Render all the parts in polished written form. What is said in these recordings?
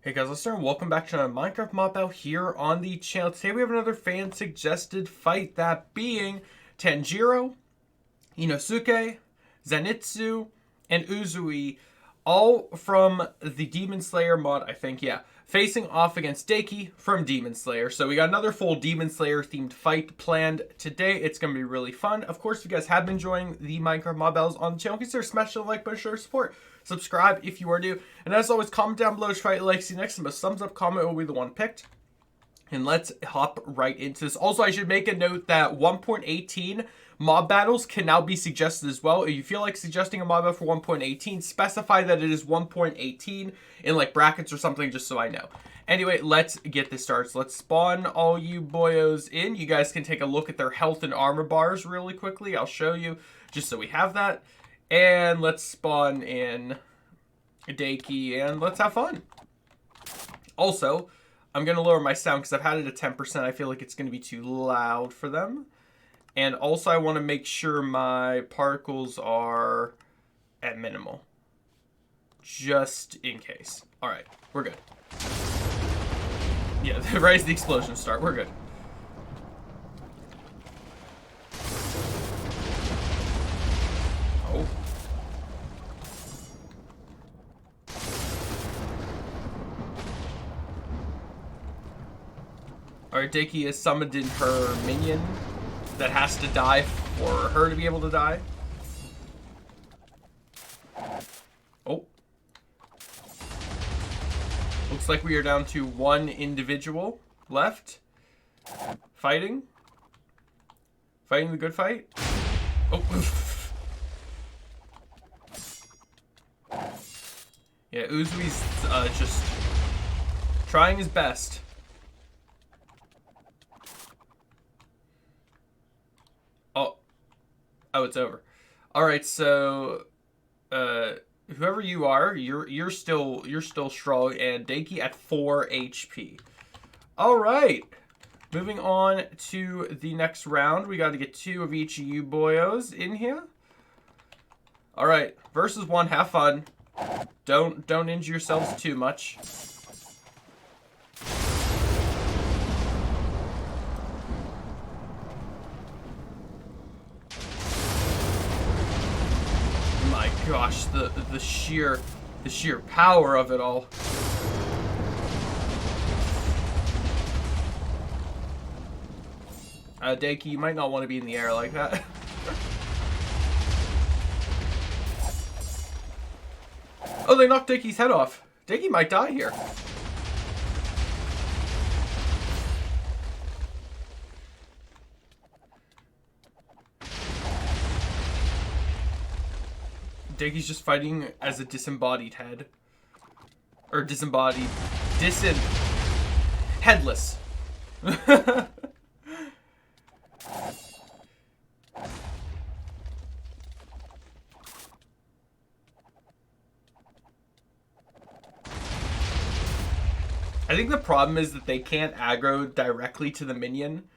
Hey guys, let's start. Welcome back to another Minecraft mob battle here on the channel. Today we have another fan suggested fight, that being Tanjiro, Inosuke, Zenitsu, and Uzui, all from the Demon Slayer mod, I think, yeah. Facing off against Daki from Demon Slayer. So we got another full Demon Slayer themed fight planned today. It's going to be really fun. Of course, if you guys have been enjoying the Minecraft mob battles on the channel, consider smashing the like button, show your support. Subscribe if you are new. And as always, comment down below which fight you like to see next. And a thumbs up comment will be the one picked. And let's hop right into this. Also, I should make a note that 1.18 mob battles can now be suggested as well. If you feel like suggesting a mob battle for 1.18, specify that it is 1.18 in like brackets or something, just so I know. Anyway, let's get this started. So let's spawn all you boyos in. You guys can take a look at their health and armor bars really quickly. I'll show you just so we have that. And let's spawn in Daki and let's have fun. Also, I'm going to lower my sound because I've had it at 10%. I feel like it's going to be too loud for them. And also I want to make sure my particles are at minimal. Just in case. Alright, we're good. Yeah, right as the explosions start, we're good. Oh. Alright, Daki has summoned in her minion that has to die for her to be able to die. Oh. Looks like we are down to one individual left. Fighting. Fighting the good fight. Oh. Yeah, Uzui's just trying his best. Oh, it's over. All right, so whoever you are, you're still strong, and Daki at 4 HP. All right, moving on to the next round. We got to get 2 of each of you boyos in here. All right, versus 1. Have fun. Don't injure yourselves too much. Gosh, the sheer power of it all. Daki, you might not want to be in the air like that. Oh, they knocked Daki's head off. Daki might die here. Daki's just fighting as a disembodied head. Or disembodied. Headless. I think the problem is that they can't aggro directly to the minion.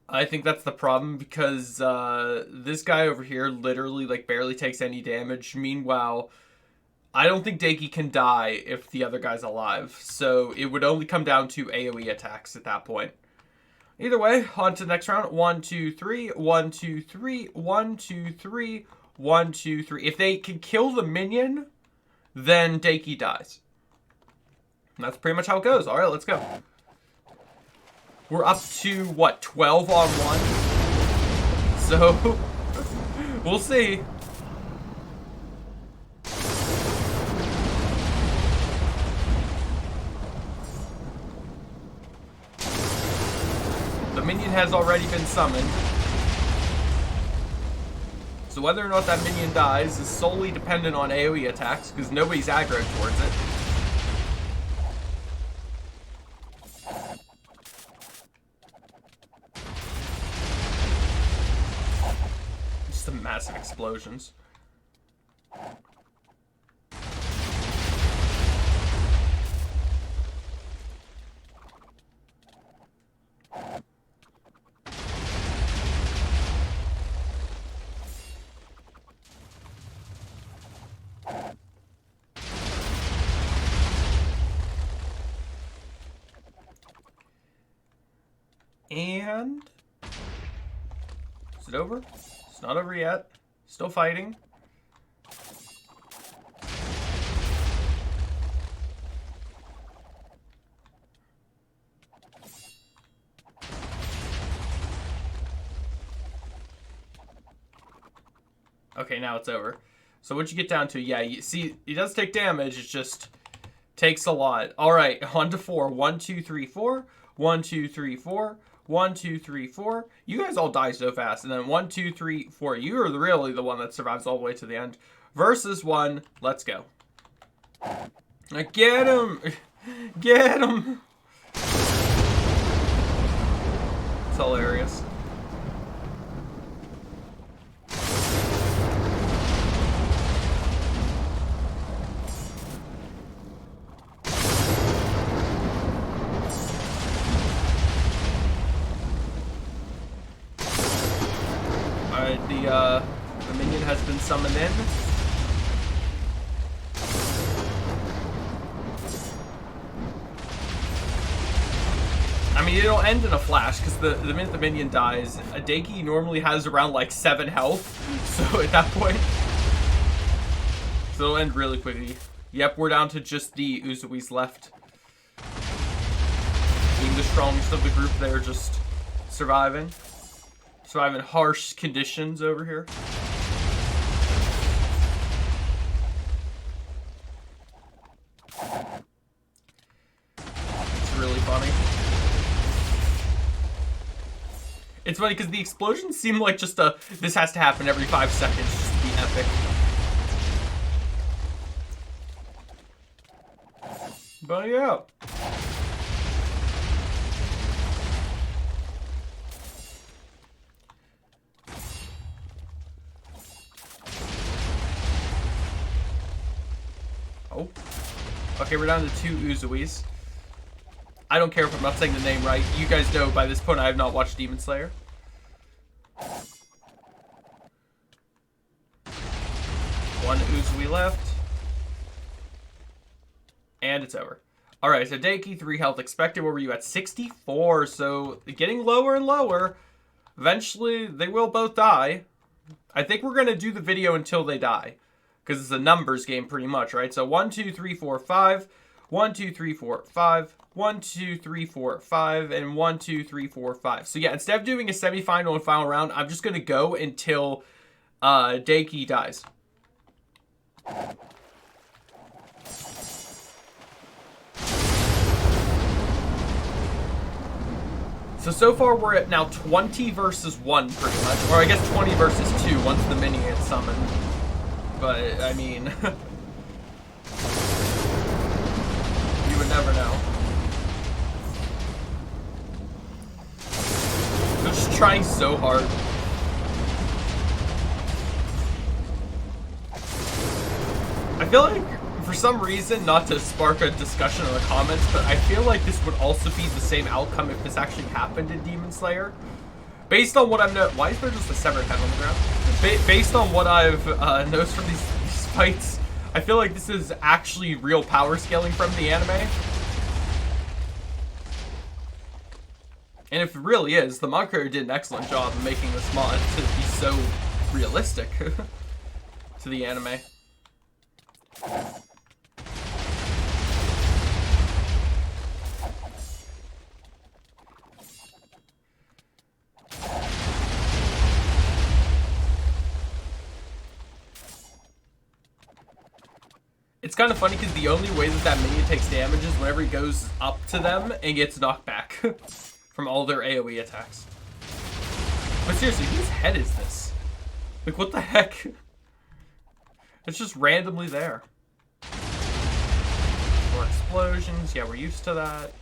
I think that's the problem because this guy over here literally like barely takes any damage. Meanwhile, I don't think Daki can die if the other guy's alive. So it would only come down to AoE attacks at that point. Either way, on to the next round. 1, 2, 3. 1, 2, 3. 1, 2, 3. 1, 2, 3. If they can kill the minion, then Daki dies. And that's pretty much how it goes. All right, let's go. We're up to, what, 12 on 1? So, we'll see. The minion has already been summoned. So whether or not that minion dies is solely dependent on AoE attacks, because nobody's aggroed towards it. Some massive explosions. And... is it over? It's not over yet. Still fighting. Okay, now it's over. So what you get down to, yeah, you see, he does take damage, it just takes a lot. Alright, on to 4. 1, 2, 3, 4. 1, 2, 3, 4. 1, 2, 3, 4. You guys all die so fast. And then 1, 2, 3, 4. You are really the one that survives all the way to the end. Versus 1. Let's go. Get him! Get him! It's hilarious. The minion has been summoned in. I mean, it'll end in a flash, because the minute the minion dies, a Daki normally has around, like, 7 health. So, at that point... so it'll end really quickly. Yep, we're down to just the Uzuis left. Being the strongest of the group, they're just surviving. Surviving harsh conditions over here. It's really funny. It's funny because the explosions seem like just a, this has to happen every 5 seconds just to be epic. But yeah. Oh. Okay, we're down to 2 Uzuis. I don't care if I'm not saying the name right. You guys know by this point I have not watched Demon Slayer. One Uzui left. And it's over. Alright, so Daki, 3 health expected. What were you at? 64. So getting lower and lower. Eventually, they will both die. I think we're going to do the video until they die. Because it's a numbers game pretty much, right? So 1, 2, 3, 4, 5. 1, 2, 3, 4, 5. 1, 2, 3, 4, 5. And 1, 2, 3, 4, 5. So yeah, instead of doing a semifinal and final round, I'm just going to go until Daki dies. So far we're at now 20 versus 1 pretty much. Or I guess 20 versus 2 once the minion gets summoned. But, I mean... you would never know. They're just trying so hard. I feel like, for some reason, not to spark a discussion in the comments, but I feel like this would also be the same outcome if this actually happened in Demon Slayer. Based on what I've noticed... why is there just a severed head on the ground? Based on what I've noticed from these fights, I feel like this is actually real power scaling from the anime. And if it really is, the manga did an excellent job of making this mod to be so realistic to the anime. It's kind of funny because the only way that minion takes damage is whenever he goes up to them and gets knocked back from all their AoE attacks. But seriously, whose head is this? Like, what the heck? It's just randomly there. More explosions. Yeah, we're used to that.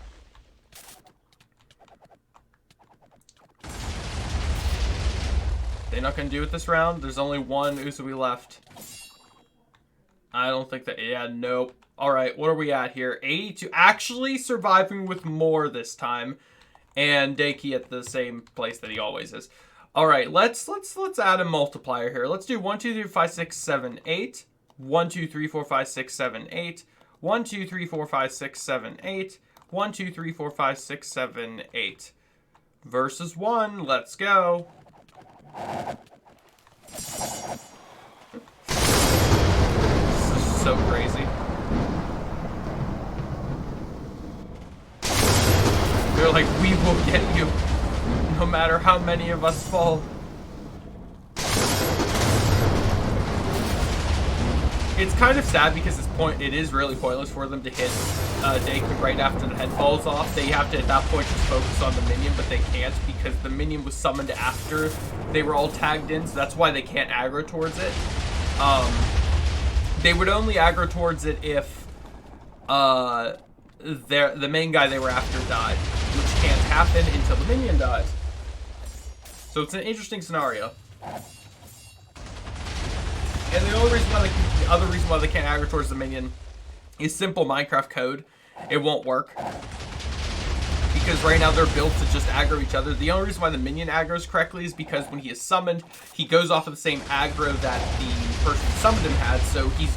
They're not going to do it this round. There's only 1 Uzui left. I don't think that... yeah, nope. Alright, what are we at here? 82. Actually surviving with more this time. And Daki at the same place that he always is. Alright, let's add a multiplier here. Let's do 1, 2, 3, 5, 6, 7, 8. 1, 2, 3, 4, 5, 6, 7, 8. 1, 2, 3, 4, 5, 6, 7, 8. 1, 2, 3, 4, 5, 6, 7, 8. versus 1. Let's go. This is so crazy. They're like, we will get you, no matter how many of us fall. It's kind of sad because it is really pointless for them to hit Daki right after the head falls off. They have to, at that point, just focus on the minion, but they can't because the minion was summoned after they were all tagged in, so that's why they can't aggro towards it. They would only aggro towards it if the main guy they were after died, which can't happen until the minion dies. So it's an interesting scenario. And the other reason why they can't aggro towards the minion is simple Minecraft code. It won't work. Because right now they're built to just aggro each other. The only reason why the minion aggroes correctly is because when he is summoned, he goes off of the same aggro that the person who summoned him had, so he's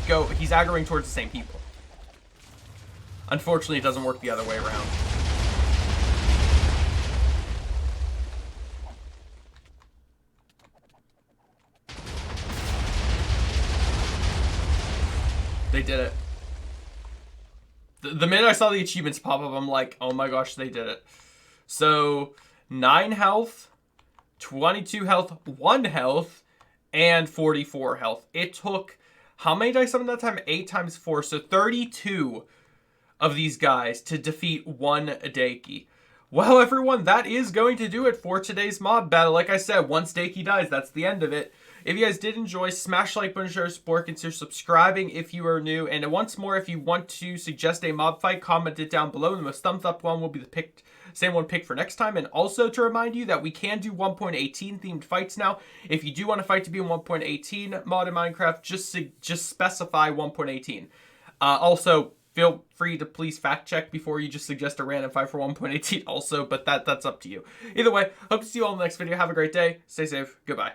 aggroing towards the same people. Unfortunately, it doesn't work the other way around. They did it. The minute I saw the achievements pop up, I'm like, oh my gosh, they did it. So, 9 health, 22 health, 1 health, and 44 health. It took, how many did I summon that time? 8 times 4, so 32 of these guys to defeat 1 Daki. Well, everyone, that is going to do it for today's mob battle. Like I said, once Daki dies, that's the end of it. If you guys did enjoy, smash the like button, share, support, consider subscribing if you are new. And once more, if you want to suggest a mob fight, comment it down below. The most thumbs up one will be the same one picked for next time. And also to remind you that we can do 1.18 themed fights now. If you do want a fight to be in 1.18 mod in Minecraft, just specify 1.18. Also, feel free to please fact check before you just suggest a random fight for 1.18 also, but that's up to you. Either way, hope to see you all in the next video. Have a great day. Stay safe. Goodbye.